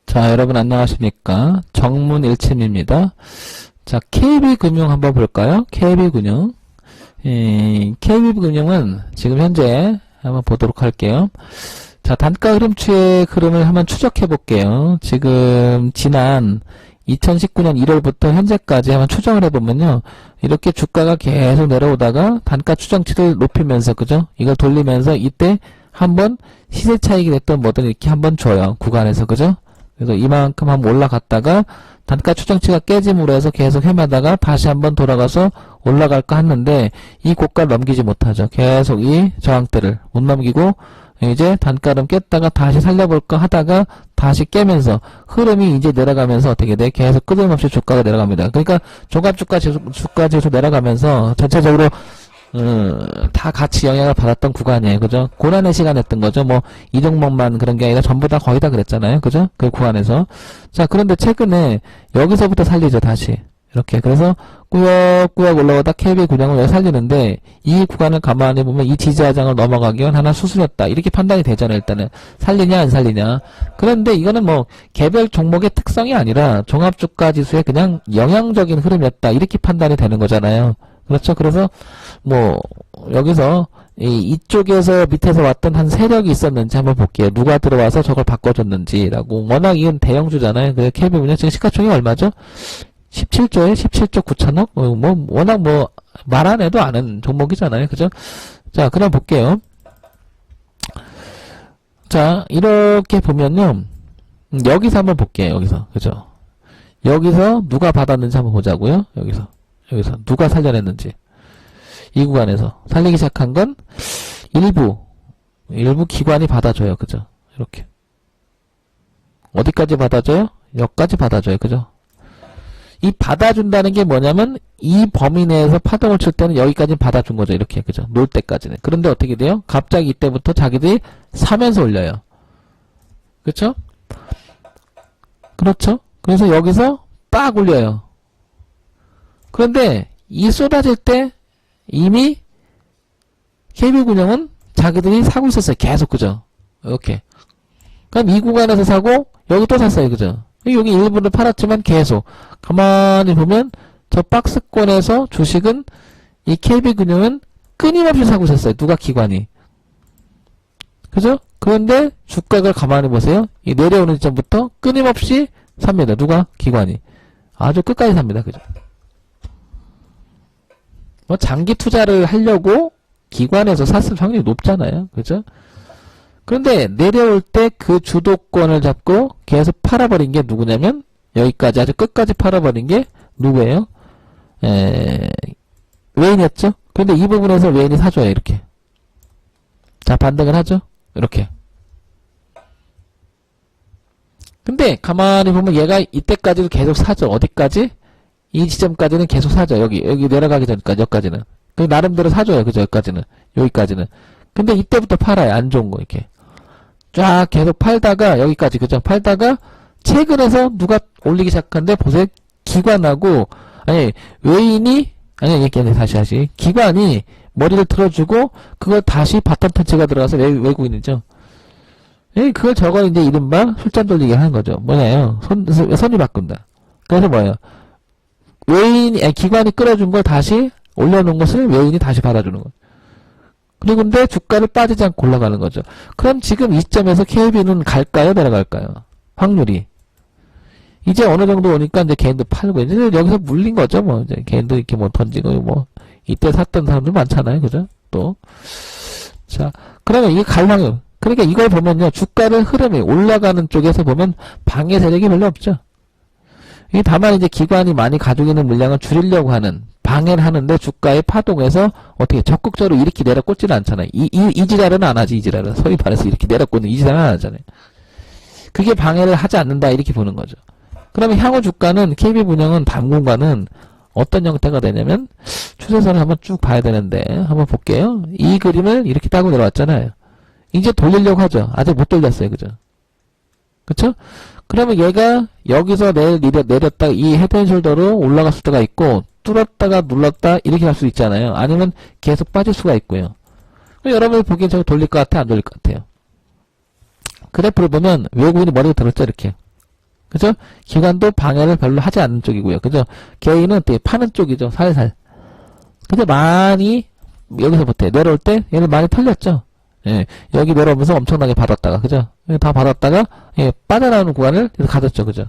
자, 여러분 안녕하십니까? 정문일침입니다. 자, KB금융 한번 볼까요? KB금융. KB금융은 지금 현재 한번 보도록 할게요. 자, 단가 흐름추의 흐름을 한번 추적해 볼게요. 지금 지난 2019년 1월부터 현재까지 한번 추정을 해보면요. 이렇게 주가가 계속 내려오다가 단가 추정치를 높이면서, 그죠? 이걸 돌리면서 이때 한번 시세 차익이 됐던 뭐든 이렇게 한번 줘요. 구간에서, 그죠? 그래서 이만큼 한번 올라갔다가 단가 추정치가 깨짐으로 해서 계속 헤매다가 다시 한번 돌아가서 올라갈까 했는데 이 고가를 넘기지 못하죠. 계속 이 저항대를 못 넘기고 이제 단가를 깼다가 다시 살려볼까 하다가 다시 깨면서 흐름이 이제 내려가면서 어떻게 돼? 계속 끊임없이 주가가 내려갑니다. 그러니까 종합주가 지수 내려가면서 전체적으로 다 같이 영향을 받았던 구간이에요. 그죠? 고난의 시간이었던 거죠. 뭐, 이 종목만 그런 게 아니라 전부 다 거의 다 그랬잖아요. 그죠? 그 구간에서. 자, 그런데 최근에 여기서부터 살리죠, 다시. 이렇게. 그래서 꾸역꾸역 올라오다 KB금융을 살리는데, 이 구간을 가만히 보면 이 지지하장을 넘어가기 위한 하나 수순이었다. 이렇게 판단이 되잖아요, 일단은. 살리냐, 안 살리냐. 그런데 이거는 뭐, 개별 종목의 특성이 아니라 종합주가 지수의 그냥 영향적인 흐름이었다. 이렇게 판단이 되는 거잖아요. 그렇죠. 그래서 뭐 여기서 이쪽에서 밑에서 왔던 한 세력이 있었는지 한번 볼게요. 누가 들어와서 저걸 바꿔줬는지라고. 워낙 이건 대형주잖아요. 그 KB금융 지금 시가총액이 얼마죠? 17조에 17조 9천억? 뭐 워낙 뭐 말 안 해도 아는 종목이잖아요. 그죠? 자, 그럼 볼게요. 자, 이렇게 보면요. 여기서 한번 볼게요. 여기서. 그죠? 여기서 누가 받았는지 한번 보자고요. 여기서 누가 살려냈는지. 이 구간에서 살리기 시작한 건 일부 기관이 받아줘요. 그죠? 이렇게. 어디까지 받아줘요? 여기까지 받아줘요. 그죠? 이 받아준다는 게 뭐냐면 이 범위 내에서 파동을 칠 때는 여기까지 받아준 거죠. 이렇게. 그죠? 놀 때까지는. 그런데 어떻게 돼요? 갑자기 이때부터 자기들이 사면서 올려요. 그렇죠? 그렇죠? 그래서 여기서 빡 올려요. 그런데 이 쏟아질 때 이미 KB금융은 자기들이 사고 있었어요. 계속. 그죠? 이렇게. 그럼 이 구간에서 사고 여기 또 샀어요. 그죠? 여기 일부를 팔았지만 계속 가만히 보면 저 박스권에서 주식은 이 KB금융은 끊임없이 사고 있었어요. 누가? 기관이. 그죠? 그런데 주가를 가만히 보세요. 이 내려오는 지점부터 끊임없이 삽니다. 누가? 기관이. 아주 끝까지 삽니다. 그죠? 뭐 장기 투자를 하려고 기관에서 샀을 확률이 높잖아요. 그죠? 그런데 내려올 때 그 주도권을 잡고 계속 팔아버린 게 누구냐면 여기까지 아주 끝까지 팔아버린 게 누구예요? 외인이었죠? 그런데 이 부분에서 외인이 사줘요. 이렇게. 자, 반등을 하죠? 이렇게. 근데 가만히 보면 얘가 이때까지도 계속 사죠. 어디까지? 이 지점까지는 계속 사죠. 여기 내려가기 전까지, 여기까지는. 그 나름대로 사줘요. 그죠? 여기까지는. 근데 이때부터 팔아요. 안 좋은 거, 이렇게. 쫙 계속 팔다가, 여기까지, 그죠? 팔다가, 최근에서 누가 올리기 시작한데, 보세요. 기관하고, 외인이, 이렇게 다시. 기관이 머리를 틀어주고, 그걸 다시 바텀 터치가 들어가서 외국인이죠. 그걸 저거 이제 이른바 술잔 돌리기 하는 거죠. 뭐냐요? 선이 바꾼다. 그래서 뭐예요? 기관이 끌어준 걸 다시 올려놓은 것을 외인이 다시 받아주는 거죠. 그리고 근데 주가를 빠지지 않고 올라가는 거죠. 그럼 지금 이 시점에서 KB는 갈까요? 내려갈까요? 확률이. 이제 어느 정도 오니까 이제 개인도 팔고, 이제 여기서 물린 거죠. 뭐, 이제 개인도 이렇게 뭐 던지고, 뭐, 이때 샀던 사람들 많잖아요. 그죠? 또. 자, 그러면 이게 갈 확률. 그러니까 이걸 보면요. 주가를 흐름이 올라가는 쪽에서 보면 방해 세력이 별로 없죠. 이게 다만 이제 기관이 많이 가지고 있는 물량을 줄이려고 하는, 방해를 하는데 주가의 파동에서 어떻게 적극적으로 이렇게 내려꽂지는 않잖아요. 이 지랄은 안 하지, 이 지랄은. 소위 말해서 이렇게 내려꽂는 이 지랄은 안 하잖아요. 그게 방해를 하지 않는다, 이렇게 보는 거죠. 그러면 향후 주가는, KB금융은 당분간은 어떤 형태가 되냐면, 추세선을 한번 쭉 봐야 되는데, 한번 볼게요. 이 그림을 이렇게 따고 내려왔잖아요. 이제 돌리려고 하죠. 아직 못 돌렸어요. 그죠? 그쵸? 그러면 얘가 여기서 내렸다 이 헤드앤숄더로 올라갈 수가 있고 뚫었다가 눌렀다 이렇게 갈 수 있잖아요. 아니면 계속 빠질 수가 있고요. 여러분이 보기엔 저거 돌릴 것 같아? 안 돌릴 것 같아요? 그래프를 보면 외국인이 머리가 들었죠. 이렇게. 그죠? 기관도 방해를 별로 하지 않는 쪽이고요. 그죠? 개인은 되게 파는 쪽이죠. 살살. 근데 많이 여기서부터 내려올 때 얘는 많이 털렸죠. 예, 여기 내려오면서 엄청나게 받았다가 그죠? 다 받았다가 예, 빠져나오는 구간을 가졌죠. 그죠?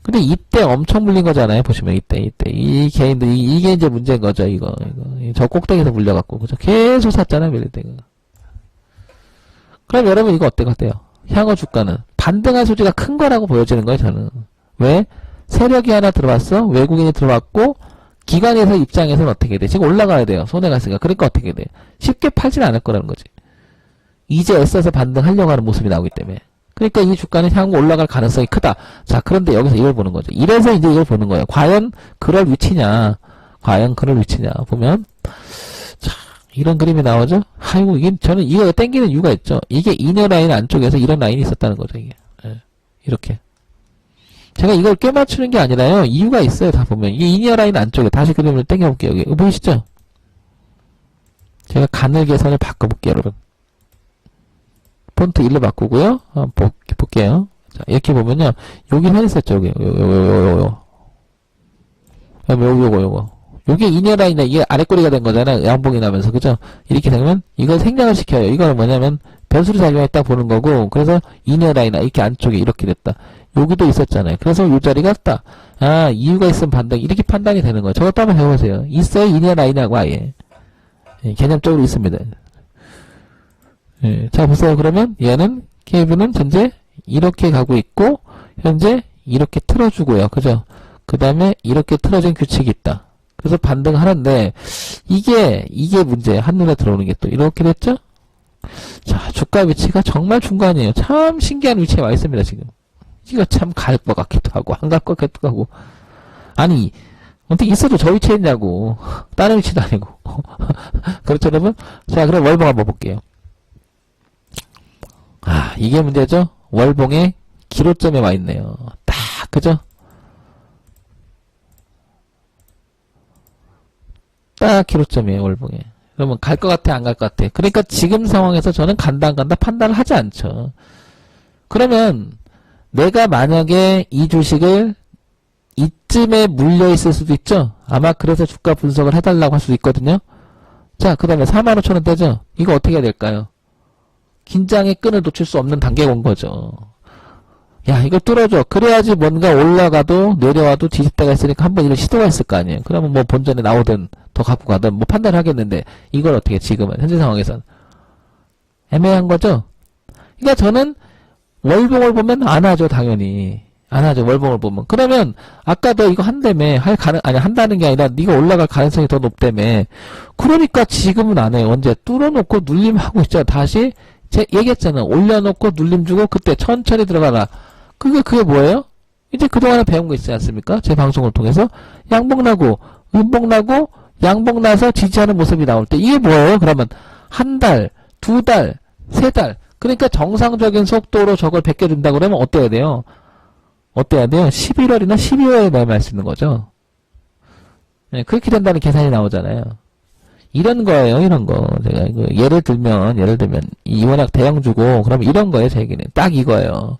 근데 이때 엄청 물린 거잖아요. 보시면 이때 이 개인들 이게 이제 문제인 거죠. 이거 저 꼭대기에서 물려갖고 그죠? 계속 샀잖아요. 밀릴 때. 그럼 여러분 이거 어때 같아요? 향후 주가는 반등할 소지가 큰 거라고 보여지는 거예요. 저는 왜? 세력이 하나 들어왔어. 외국인이 들어왔고 기관에서 입장에서는 어떻게 돼? 지금 올라가야 돼요. 손해가 있으니까. 그러니까 어떻게 돼? 쉽게 팔지는 않을 거라는 거지. 이제 애써서 반등하려고 하는 모습이 나오기 때문에. 그러니까 이 주가는 향후 올라갈 가능성이 크다. 자, 그런데 여기서 이걸 보는 거죠. 이래서 이제 이걸 보는 거예요. 과연 그럴 위치냐? 과연 그럴 위치냐? 보면 자, 이런 그림이 나오죠? 아이고, 이게 저는 이거 땡기는 이유가 있죠. 이게 이너 라인 안쪽에서 이런 라인이 있었다는 거죠. 이게 예, 이렇게. 제가 이걸 꿰맞추는 게 아니라요. 이유가 있어요. 다 보면. 이게 이니어 라인 안쪽에 다시 그림을 당겨볼게요. 여기. 보이시죠? 제가 가늘 계선을 바꿔볼게요. 여러분. 폰트 1로 바꾸고요. 한번 볼게요. 자, 이렇게 보면요. 여기 선 있었죠. 여기. 요거. 요게 이니어 라인이나 이게 아랫꼬리가 된 거잖아요. 양봉이 나면서. 그죠? 이렇게 되면 이걸 생략을 시켜요. 이거는 뭐냐면 변수를 작용했다 보는 거고, 그래서 이니어 라인이나 이렇게 안쪽에 이렇게 됐다. 여기도 있었잖아요. 그래서 이 자리가 딱, 아, 이유가 있으면 반등, 이렇게 판단이 되는 거예요. 저것도 한번 해보세요. 있어요? 이니어 라인하고 아예. 예, 개념적으로 있습니다. 예, 자, 보세요. 그러면 얘는, KV는 현재 이렇게 가고 있고, 현재 이렇게 틀어주고요. 그죠? 그 다음에 이렇게 틀어진 규칙이 있다. 그래서 반등하는데, 이게 문제예요. 한눈에 들어오는 게 또 이렇게 됐죠? 자, 주가 위치가 정말 중간이에요. 참 신기한 위치에 와 있습니다, 지금. 이거 참 갈 것 같기도 하고, 안 갈 것 같기도 하고. 아니, 어떻게 있어도 저 위치에 있냐고. 다른 위치도 아니고. 그렇죠, 여러분? 자, 그럼 월봉 한번 볼게요. 아, 이게 문제죠? 월봉의 기로점에 와 있네요. 딱, 그죠? 딱 기로점이에요, 월봉에. 그러면 갈 것 같아, 안 갈 것 같아? 그러니까 지금 상황에서 저는 간다, 안 간다 판단을 하지 않죠. 그러면, 내가 만약에 이 주식을 이쯤에 물려 있을 수도 있죠? 아마 그래서 주가 분석을 해달라고 할 수도 있거든요? 자, 그 다음에 45,000원대죠? 이거 어떻게 해야 될까요? 긴장의 끈을 놓칠 수 없는 단계가 온 거죠. 야, 이거 뚫어줘. 그래야지 뭔가 올라가도 내려와도 뒤질 때가 있으니까 한번 이런 시도가 있을 거 아니에요? 그러면 뭐 본전에 나오든 더 갖고 가든 뭐 판단을 하겠는데 이걸 어떻게 지금은 현재 상황에서는 애매한 거죠? 그러니까 저는 월봉을 보면 안 하죠, 당연히. 안 하죠, 월봉을 보면. 그러면, 아까 너 이거 한다며, 한다는 게 아니라, 네가 올라갈 가능성이 더 높다며. 그러니까 지금은 안 해요. 언제? 뚫어놓고 눌림하고 있잖아. 다시, 얘기했잖아. 올려놓고 눌림 주고, 그때 천천히 들어가라. 그게 뭐예요? 이제 그동안에 배운 거 있지 않습니까? 제 방송을 통해서. 양봉나고, 음봉나고, 양봉나서 지지하는 모습이 나올 때, 이게 뭐예요? 그러면, 한 달, 두 달, 세 달. 그러니까 정상적인 속도로 저걸 베껴준다 그러면 어때야 돼요? 어때야 돼요? 11월이나 12월에 매매할 수 있는 거죠. 네, 그렇게 된다는 계산이 나오잖아요. 이런 거예요, 이런 거. 제가 예를 들면 이 워낙 대형 주고 그러면 이런 거예요, 제 얘기는. 딱 이거예요.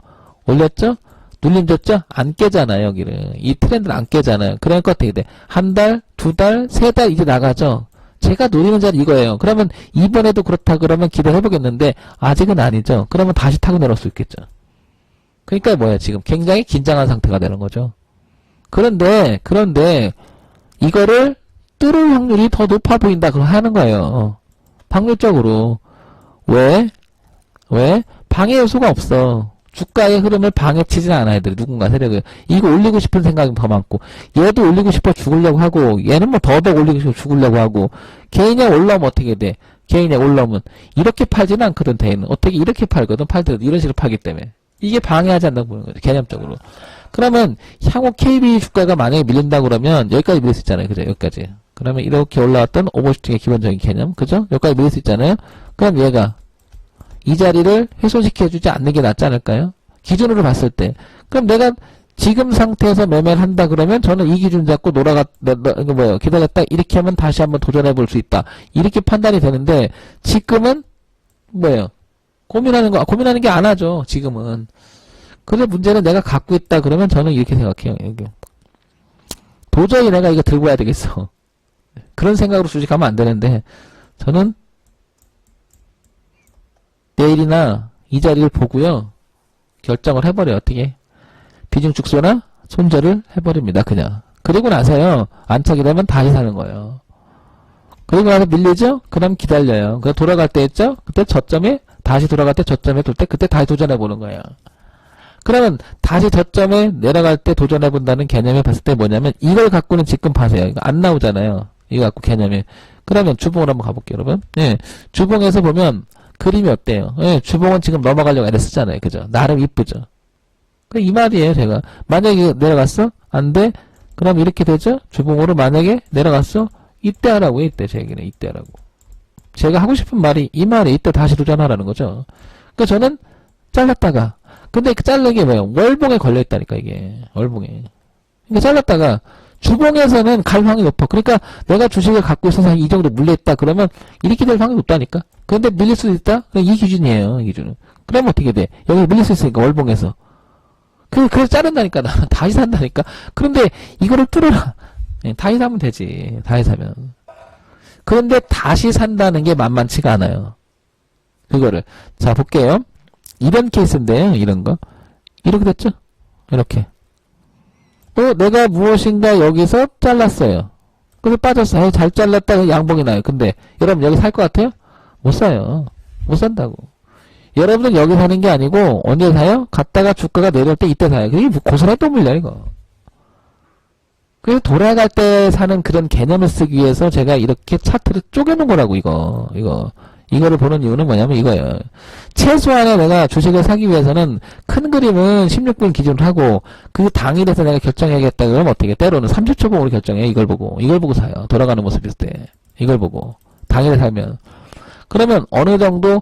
올렸죠? 눌림 줬죠? 안 깨잖아요, 여기를. 이 트렌드는 안 깨잖아요. 그러니까 어떻게 돼? 한 달, 두 달, 세 달 이제 나가죠? 제가 노리는 자리 이거예요. 그러면 이번에도 그렇다 그러면 기대해보겠는데 아직은 아니죠. 그러면 다시 타고 내려올 수 있겠죠. 그러니까 뭐야 지금 굉장히 긴장한 상태가 되는 거죠. 그런데 이거를 뚫을 확률이 더 높아 보인다 그럼 하는 거예요. 확률적으로. 왜? 방해 요소가 없어. 주가의 흐름을 방해치진 않아 애들이 누군가 세력을. 이거 올리고 싶은 생각이 더 많고 얘도 올리고 싶어 죽으려고 하고 얘는 뭐 더더욱 올리고 싶어 죽으려고 하고 개인이 올라오면 어떻게 돼? 개인이 올라오면 이렇게 팔지는 않거든. 대인은 어떻게 이렇게 팔거든. 팔더라도 이런 식으로 팔기 때문에 이게 방해하지 않는다고 보는 거죠. 개념적으로. 그러면 향후 KB 주가가 만약에 밀린다 그러면 여기까지 밀릴 수 있잖아요. 그죠? 여기까지. 그러면 이렇게 올라왔던 550등의 기본적인 개념. 그죠? 여기까지 밀릴 수 있잖아요. 그럼 얘가 이 자리를 훼손시켜주지 않는 게 낫지 않을까요? 기준으로 봤을 때. 그럼 내가 지금 상태에서 매매를 한다 그러면 저는 이 기준 잡고 기다렸다 이렇게 하면 다시 한번 도전해 볼 수 있다. 이렇게 판단이 되는데 지금은 뭐예요? 고민하는 게 안 하죠. 지금은. 근데 문제는 내가 갖고 있다 그러면 저는 이렇게 생각해요. 여기. 도저히 내가 이거 들고 와야 되겠어. 그런 생각으로 주식하면 안 되는데 저는 내일이나 이 자리를 보고요. 결정을 해버려요. 어떻게? 비중축소나 손절을 해버립니다. 그냥. 그리고 나서요. 안착이 되면 다시 사는 거예요. 그리고 나서 밀리죠? 그 다음 기다려요. 그럼 돌아갈 때 했죠? 그때 저점에 다시 돌아갈 때 저점에 돌 때 그때 다시 도전해보는 거예요. 그러면 다시 저점에 내려갈 때 도전해본다는 개념을 봤을 때 뭐냐면 이걸 갖고는 지금 봐세요. 이거 안 나오잖아요. 이거 갖고 개념이. 그러면 주봉을 한번 가볼게요. 여러분. 예, 주봉에서 보면 그림이 어때요? 예, 주봉은 지금 넘어가려고 애쓰잖아요. 그죠? 나름 이쁘죠? 이 말이에요. 제가. 만약에 내려갔어? 안 돼? 그럼 이렇게 되죠? 주봉으로 만약에 내려갔어? 이때 하라고요. 이때 제 얘기는 이때 하라고. 제가 하고 싶은 말이 이 말이 이때 다시 도전하라는 거죠. 그러니까 저는 잘랐다가 근데 그 자른 게 뭐예요? 월봉에 걸려있다니까 이게. 월봉에. 그러니까 잘랐다가 주봉에서는 갈 확률이 높아. 그러니까 내가 주식을 갖고 있어서 이 정도 물려있다 그러면 이렇게 될 확률이 높다니까. 그런데 밀릴 수도 있다? 이 기준이에요. 이 기준은. 그러면 어떻게 돼? 여기 밀릴 수 있으니까 월봉에서. 그래서 자른다니까. 나 다시 산다니까. 그런데 이거를 뚫어라. 다시 사면 되지. 다시 사면. 그런데 다시 산다는 게 만만치가 않아요. 그거를. 자, 볼게요. 이런 케이스인데요. 이런 거. 이렇게 됐죠? 이렇게. 내가 무엇인가 여기서 잘랐어요. 그래서 빠졌어요. 잘 잘랐다. 양봉이 나요. 근데 여러분 여기 살 것 같아요? 못 사요. 못 산다고. 여러분은 여기 사는 게 아니고 언제 사요? 갔다가 주가가 내려올 때 이때 사요. 이게 고스란히 또 물려 이거. 그래서 돌아갈 때 사는 그런 개념을 쓰기 위해서 제가 이렇게 차트를 쪼개놓은 거라고 이거를 보는 이유는 뭐냐면 이거예요. 최소한의 내가 주식을 사기 위해서는 큰 그림은 16분 기준으로 하고 그 당일에서 내가 결정해야겠다 그러면 어떻게 때로는 30초 봉으로 결정해. 이걸 보고 사요. 돌아가는 모습 있을 때 이걸 보고 당일에 살면 그러면 어느 정도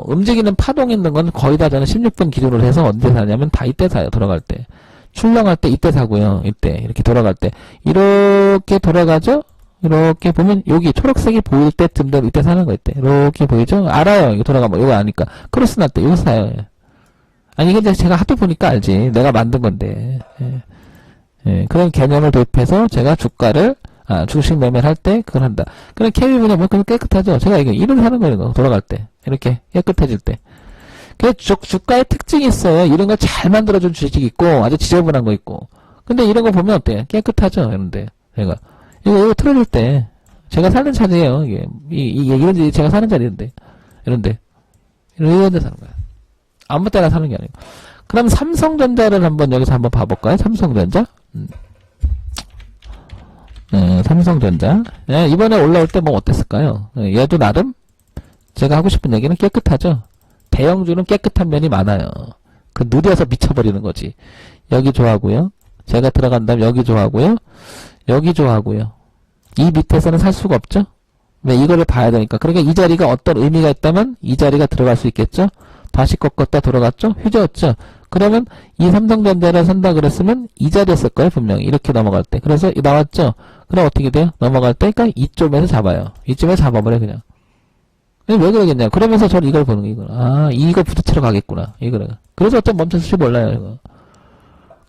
움직이는 파동 있는 건 거의 다 저는 16분 기준으로 해서 언제 사냐면 다 이때 사요. 돌아갈 때 출렁할 때 이때 사고요. 이때 이렇게 돌아갈 때 이렇게 돌아가죠. 이렇게 보면 여기 초록색이 보일 때쯤 되면 이때 사는 거 이때 이렇게 보이죠? 알아요. 이거 돌아가면 이거 아니까 크로스 날 때 이거 사요. 아니 이게 제가 하도 보니까 알지. 내가 만든 건데. 그런 개념을 도입해서 제가 주가를 주식 매매를 할 때 그걸 한다. 그럼 KV 보면 뭐 그건 깨끗하죠. 제가 이거 이렇게 하는 거예요. 이거 돌아갈 때 이렇게 깨끗해질 때. 그래서 주가의 특징이 있어요. 이런 거 잘 만들어준 주식이 있고 아주 지저분한 거 있고. 근데 이런 거 보면 어때요? 깨끗하죠. 이런데 제가 이거 틀어줄 때 제가 사는 자리예요. 이게 이런 제가 사는 자리인데 이런데 이런 데 사는 거야. 아무 때나 사는 게 아니고. 그럼 삼성전자를 한번 여기서 한번 봐볼까요? 삼성전자. 삼성전자. 이번에 올라올 때 뭐 어땠을까요? 얘도 나름 제가 하고 싶은 얘기는 깨끗하죠. 대형주는 깨끗한 면이 많아요. 그 누려서 미쳐버리는 거지. 여기 좋아하고요. 제가 들어간 다음 여기 좋아하고요. 여기 좋아하고요. 이 밑에서는 살 수가 없죠? 왜 이거를 봐야 되니까. 그러니까 이 자리가 어떤 의미가 있다면 이 자리가 들어갈 수 있겠죠? 다시 꺾었다 돌아갔죠? 휴지였죠? 그러면 이 삼성전자를 산다 그랬으면 이 자리에 쓸 거예요, 분명히. 이렇게 넘어갈 때. 그래서 나왔죠? 그럼 어떻게 돼요? 넘어갈 때, 그러니까 이쪽에서 잡아요. 이쯤에 잡아버려, 그냥. 왜 그러겠냐? 그러면서 저는 이걸 보는 거예요. 이거 부딪히러 가겠구나. 이거를. 그래서 어쩜 멈췄을지 몰라요, 이거.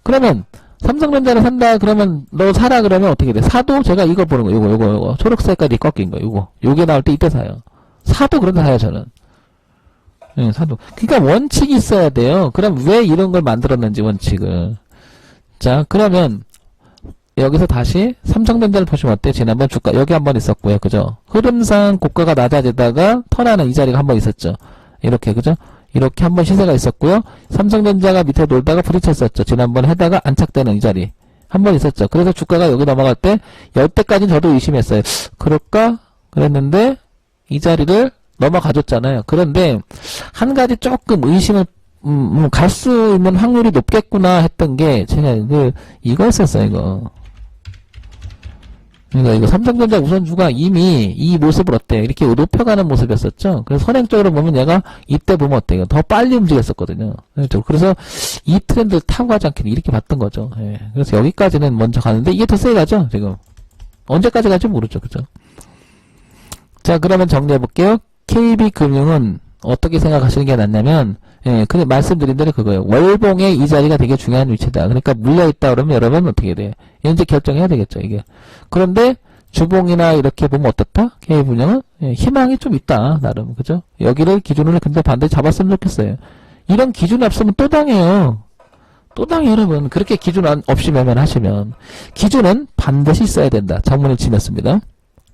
그러면, 삼성전자를 산다 그러면 너 사라 그러면 어떻게 돼? 사도 제가 이거 보는 거 요거 초록색깔이 꺾인 거 요게 나올 때 이때 사요. 사도 그런데 사요 저는. 사도. 그러니까 원칙이 있어야 돼요. 그럼 왜 이런 걸 만들었는지 원칙을. 자 그러면 여기서 다시 삼성전자를 보시면 어때요? 지난번 주가 여기 한번 있었고요. 그죠? 흐름상 고가가 낮아지다가 턴하는 이 자리가 한번 있었죠. 이렇게 그죠? 이렇게 한번 시세가 있었고요. 삼성전자가 밑에 놀다가 부딪혔었죠. 지난번에 해다가 안착되는 이 자리. 한번 있었죠. 그래서 주가가 여기 넘어갈 때, 여태까지는 저도 의심했어요. 그럴까? 그랬는데, 이 자리를 넘어가줬잖아요. 그런데, 한 가지 조금 의심을, 갈 수 있는 확률이 높겠구나 했던 게, 제가 이거였었어요, 이거. 그러니까 이거 삼성전자 우선주가 이미 이 모습을 어때요? 이렇게 높여가는 모습이었었죠. 그래서 선행적으로 보면 얘가 이때 보면 어때요? 더 빨리 움직였었거든요. 그래서 이 트렌드를 타고 가지 않기는 이렇게 봤던 거죠. 그래서 여기까지는 먼저 가는데 이게 더 세게 가죠, 지금. 언제까지 갈지 모르죠, 그죠? 자, 그러면 정리해 볼게요. KB금융은 어떻게 생각하시는 게 낫냐면, 예, 근데 말씀드린 대로 그거예요. 월봉의 이 자리가 되게 중요한 위치다. 그러니까 물려있다 그러면 여러분 어떻게 돼요? 이제 결정해야 되겠죠, 이게. 그런데 주봉이나 이렇게 보면 어떻다? K분양은? 예, 희망이 좀 있다, 나름. 그죠? 여기를 기준으로 근데 반드시 잡았으면 좋겠어요. 이런 기준이 없으면 또 당해요. 또 당해요, 여러분. 그렇게 기준 없이 매매하시면. 기준은 반드시 있어야 된다. 정문을 치셨습니다.